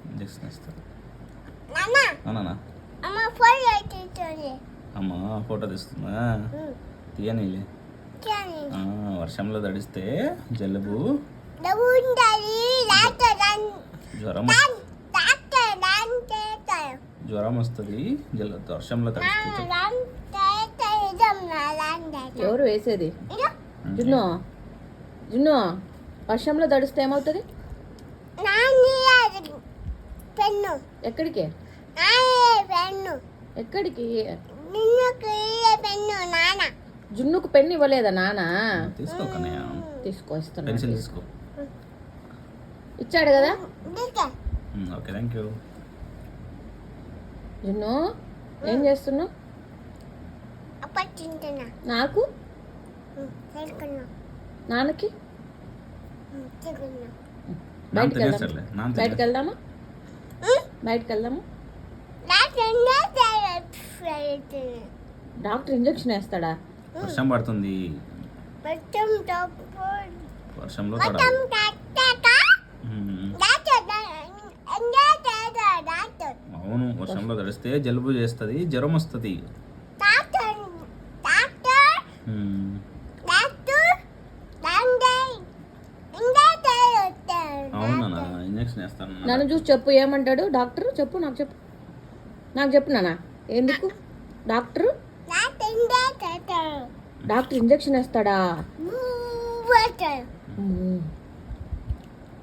Injection ఇస్తారు. అమ్మ photo తీస్తున్నా, తీయనీలే. వర్షంలో తడిస్తే జలుబు జ్వరం వస్తుంది. వర్షంలో తడిస్తే ఎవరు వేసేది? జున్ను జున్ను వర్షంలో తడిస్తే ఏమవుతుంది? ఎక్కడికి ఎక్కడికి? జున్నుకు పెన్ను ఇవ్వలేదా నాన్న? తీసుకో, ఇస్తున్నా. తీసుకో. ఇచ్చాడు కదా. Okay, thank you. జున్ను ఏం చేస్తున్నావు? నాకు నాన్నకి బయటికి వెళ్దామా? బయటికి వెళ్దామా? డాక్టర్ ఇంజక్షన్ వేస్తాడా? వర్షం పడుతుంది, వర్షంలో అవును, వర్షంలో తడిస్తే జలుబు చేస్తుంది, జ్వరం వస్తుంది. అవునా, ఇంజక్షన్ వేస్తాను. నన్ను చూసి చెప్పు, ఏమంటాడు డాక్టర్? చెప్పు, నాకు చెప్పు, నాకు చెప్పు నాన్న. ఎందుకు డాక్టర్ ఇంజక్షన్ వేస్తాడా?